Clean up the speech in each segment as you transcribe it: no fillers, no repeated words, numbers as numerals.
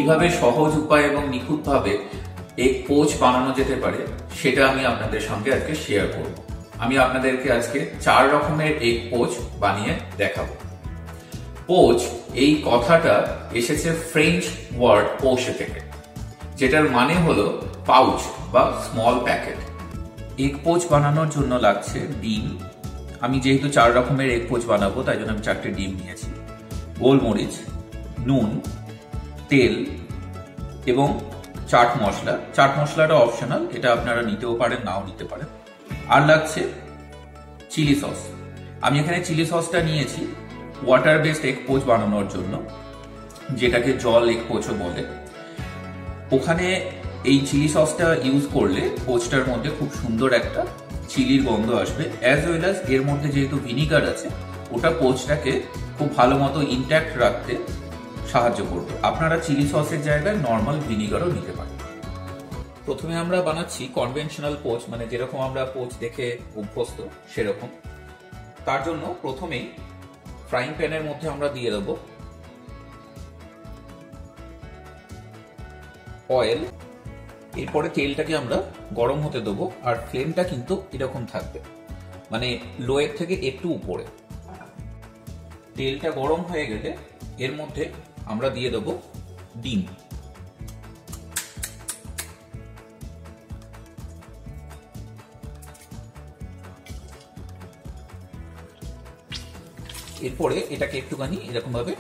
কিভাবে সহজ উপায় এবং নিখুঁতভাবে এগ পোচ বানানো যেতে পারে সেটা আমি আপনাদের সঙ্গে আজকে শেয়ার করব। আমি আপনাদেরকে আজকে 4 রকমের এগ পোচ বানিয়ে দেখাবো। পোচ এই কথাটা এসেছে ফ্রেঞ্চ ওয়ার্ড পোচে থেকে, যেটার মানে হলো পাউচ বা স্মল প্যাকেট। এগ পোচ বানানোর জন্য লাগছে ডিম। আমি যেহেতু 4 রকমের এগ পোচ বানাবো তাই জন্য আমি 4টে ডিম নিয়েছি, গোলমরিচ, নুন, তেল এবং চাট মশলা। চাট মশলাটা অপশনাল, এটা আপনারা নিতেও পারেন নাও নিতে পারেন। আর লাগছে চিলি সস। আমি এখানে চিলি সসটা নিয়েছি ওয়াটার বেসড এগ পোচ বানানোর জন্য, যেটাকে জল এগ পোচও বলে। ওখানে এই চিলি সসটা ইউজ করলে পোচটার মধ্যে খুব সুন্দর একটা চিলির গন্ধ আসবে, অ্যাজ ওয়েল অ্যাজ এর মধ্যে যেহেতু ভিনিগার আছে ওটা পোচটাকে খুব ভালো মতো ইনট্যাক্ট রাখতে সাহায্য করবে। আপনারা চিলি সসের জায়গায় নর্মাল ভিনিগারও নিতে পারেন। প্রথমে আমরা বানাচ্ছি কনভেনশনাল পোচ, মানে যেরকম আমরা পোচ দেখে অভ্যস্ত সেরকম। তার জন্য প্রথমেই ফ্রাইং প্যানের মধ্যে আমরা দিয়ে দেব অয়েল। এরপরে তেলটাকে আমরা গরম হতে দেবো, আর ফ্লেমটা কিন্তু এরকম থাকবে, মানে লোয়ের থেকে একটু উপরে। তেলটা গরম হয়ে গেলে এর মধ্যে আমরা দিয়ে দেব ডিম। এরপরে এটাকে একটুখানি এরকম ভাবে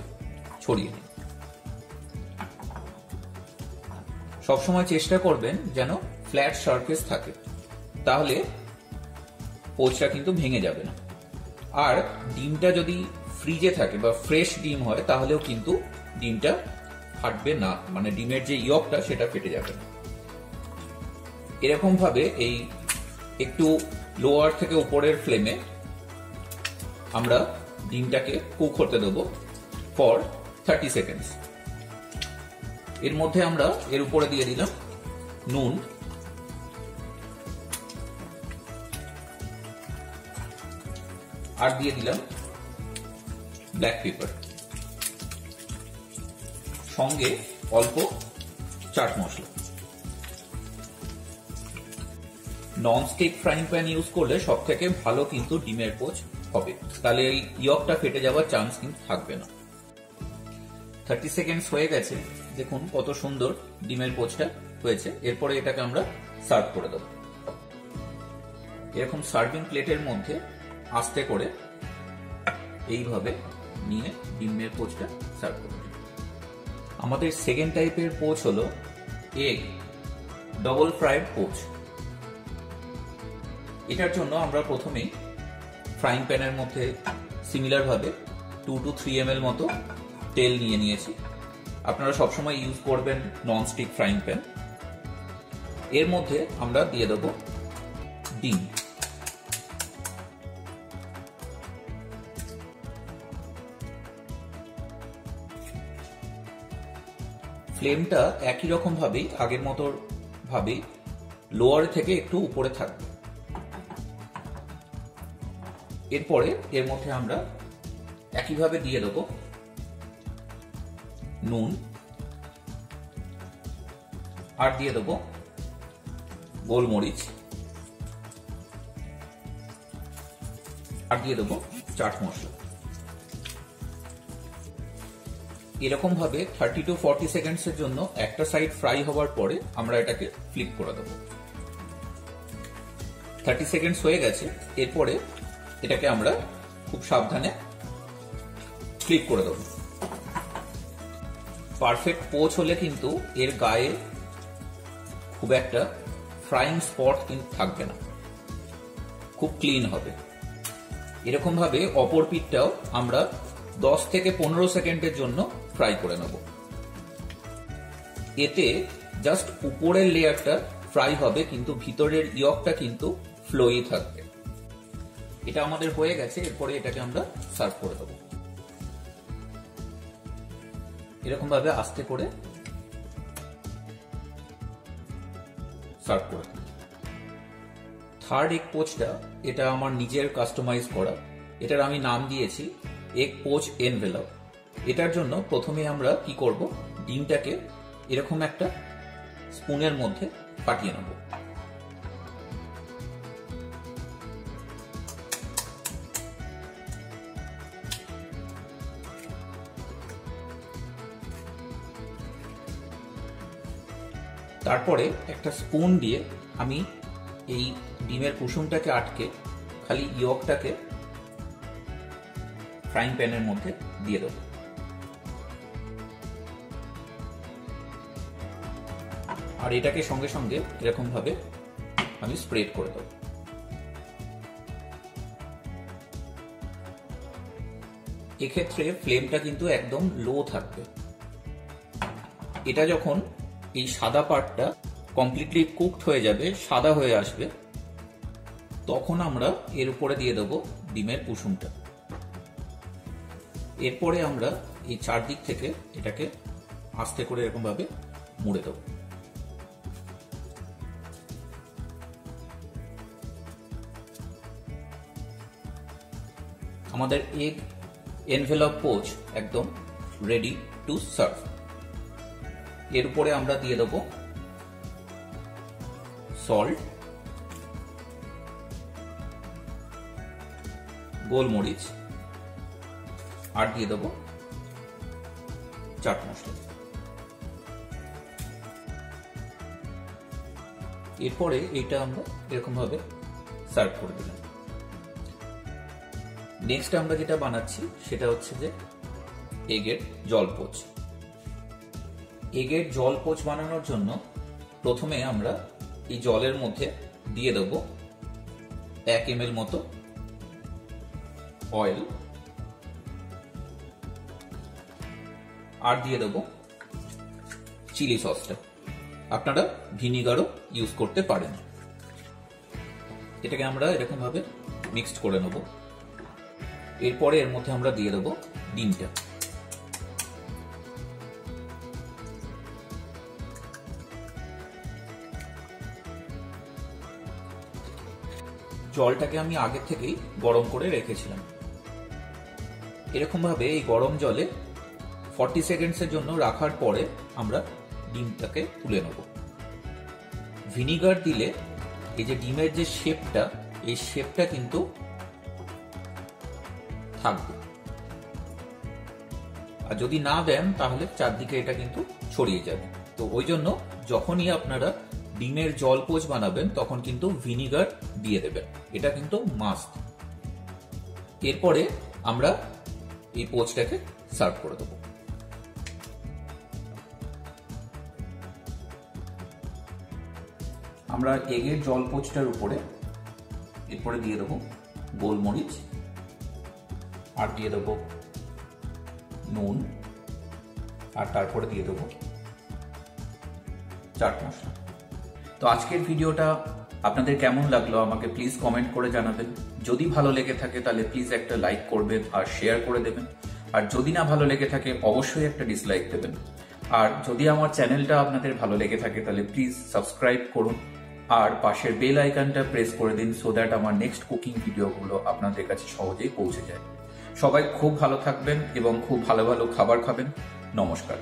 ছড়িয়ে নিন। সবসময় চেষ্টা করবেন যেন ফ্ল্যাট সারফেস থাকে, তাহলে পোচটা কিন্তু ভেঙে যাবে না। আর ডিমটা যদি ফ্রিজে থাকে বা ফ্রেশ ডিম হয় তাহলেও কিন্তু ডিমটা ফাটবে না, মানে ডিমের যে ইয়কটা সেটা ফেটে যাবে না। এরকম ভাবে এই একটু লোয়ার থেকে উপরের ফ্লেমে আমরা ডিমটাকে কুক হতে দেবো ফর 30 সেকেন্ডস। এর মধ্যে আমরা এর উপরে দিয়ে দিলাম নুন, আর দিয়ে দিলাম ব্ল্যাক পেপার, সঙ্গে অল্প chaat masala. Nonstick frying pan use করলে সব থেকে ভালো কিন্তু ডিমের পোচ হবে, তাহলে এই ইয়কটা ফেটে যাওয়ার চান্স কিন্তু থাকবে না। 30 সেকেন্ডস হয়ে গেছে, দেখুন কত সুন্দর ডিমের পোচটা হয়েছে। এরপরে এটাকে আমরা সার্ভ করে দেবো। এরকম সার্ভিং প্লেটের মধ্যে আস্তে করে এইভাবে নিয়ে ডিমের পোচটা সার্ভ করে দেব। আমাদের সেকেন্ড টাইপের পোচ হলো এগ ডবল ফ্রাইড পোচ। এটার জন্য আমরা প্রথমেই ফ্রাইং প্যানের মধ্যে সিমিলার ভাবে 2 to 3 ml মতো তেল নিয়ে নিয়েছি। আপনারা সবসময় ইউজ করবেন ননস্টিক ফ্রাইং প্যান। এর মধ্যে আমরা দিয়ে দেব ডিম। ফ্লেমটা একই রকম ভাবেই আগের মতো ভাবেই লোয়ার থেকে একটু উপরে থাকবে। এরপরে এর মধ্যে আমরা একইভাবে দিয়ে দেব নুন, আর দিয়ে দেব গোলমরিচ, আর দিয়ে দেব চাট মশলা। এরকম ভাবে 30 to 40 সেকেন্ডস এর জন্য একটা সাইড ফ্রাই হওয়ার পরে আমরা এটাকে ফ্লিপ করে দেব। 30 সেকেন্ডস হয়ে গেছে, এরপরে এটাকে আমরা খুব সাবধানে ফ্লিপ করে দেব। পারফেক্ট পোচ হলে কিন্তু এর গায়ে খুব একটা ফ্রাইং স্পট কিন্তু থাকবে না, খুব ক্লিন হবে। এরকম ভাবে অপর পিঠটাও আমরা 10 থেকে 15 সেকেন্ডের জন্য ফ্রাই করে নেব। এতে জাস্ট উপরের লেয়ারটা ফ্রাই হবে, কিন্তু ভিতরের ইয়কটা কিন্তু ফ্লোই থাকবে। এটা আমাদের হয়ে গেছে, এরপরে এটাকে আমরা সার্ভ করে দেব। এরকম ভাবে আস্তে করে সার্ভ করে দেব। থার্ড এগ পোচটা এটা আমার নিজের কাস্টমাইজ করা, এটার আমি নাম দিয়েছি এগ পোচ এনভেলপ। এটার জন্য প্রথমে আমরা কি করব, ডিমটাকে এরকম একটা স্পুনের মধ্যে ফাটিয়ে নেব। তারপরে একটা স্পুন দিয়ে আমি এই ডিমের কুসুমটাকে আটকে খালি ইয়কটাকে ফ্রাইং প্যানের মধ্যে দিয়ে দেব। আর এটাকে সঙ্গে সঙ্গে এরকম ভাবে আমি স্প্রেড করে দেব। এক্ষেত্রে ফ্লেমটা কিন্তু একদম লো থাকবে। এটা যখন এই সাদা পার্টটা কমপ্লিটলি কুকড হয়ে যাবে, সাদা হয়ে আসবে, তখন আমরা এর উপরে দিয়ে দেব ডিমের কুসুমটা। এরপরে আমরা এই চারদিক থেকে এটাকে আস্তে করে এরকম ভাবে মুড়ে দেব। আমাদের এগ এনভেলপ পোচ একদম রেডি টু সার্ভ। এর উপরে আমরা দিয়ে দেব সল্ট, গোলমরিচ, আর দিয়ে দেব চাট মশলা। এরপরে এইটা আমরা এরকম ভাবে সার্ভ করে দিলাম। নেক্সট আমরা যেটা বানাচ্ছি সেটা হচ্ছে যে এগের জলপোচ। এগের জলপোচ বানানোর জন্য প্রথমে আমরা এই জলের মধ্যে দিয়ে দেব 1 ml মতো অয়েল, আর দিয়ে দেব চিলি সসটা। আপনারা ভিনিগারও ইউজ করতে পারেন। এটাকে আমরা এরকম ভাবে মিক্সড করে নেব। এরপরে এর মধ্যে আমরা দিয়ে দেব ডিমটা। জলটাকে আমি আগে থেকেই গরম করে রেখেছিলাম। এরকম ভাবে এই গরম জলে 40 সেকেন্ডসের জন্য রাখার পরে আমরা ডিমটাকে তুলে নেব। ভিনিগার দিলে এই যে ডিমের যে শেপটা, এই শেপটা কিন্তু থাকবে, আর যদি না দেন তাহলে চারদিকে এটা কিন্তু ছড়িয়ে যাবে। তো ওই জন্য যখনই আপনারা ডিমের জলপোচ বানাবেন তখন কিন্তু ভিনিগার দিয়ে দেবেন, এটা কিন্তু মাস্ট। এরপরে আমরা এই পোচটাকে সার্ভ করে দেব। আমরা এগের জলপোচটার উপরে এরপরে দিয়ে দেব গোলমরিচ, আর দিয়ে দেব নুন, আর তারপরে দিয়ে দেব চাট মশলা। তো আজকের ভিডিওটা আপনাদের কেমন লাগলো আমাকে প্লিজ কমেন্ট করে জানাবেন। যদি ভালো লেগে থাকে তাহলে প্লিজ একটা লাইক করবেন আর শেয়ার করে দেবেন, আর যদি না ভালো লেগে থাকে অবশ্যই একটা ডিসলাইক দেবেন। আর যদি আমার চ্যানেলটা আপনাদের ভালো লেগে থাকে তাহলে প্লিজ সাবস্ক্রাইব করুন আর পাশের বেল আইকনটা প্রেস করে দিন, সো দ্যাট আমার নেক্সট কুকিং ভিডিওগুলো আপনাদের কাছে সহজেই পৌঁছে যায়। সবাই খুব ভালো থাকবেন এবং খুব ভালো ভালো খাবার খাবেন। নমস্কার।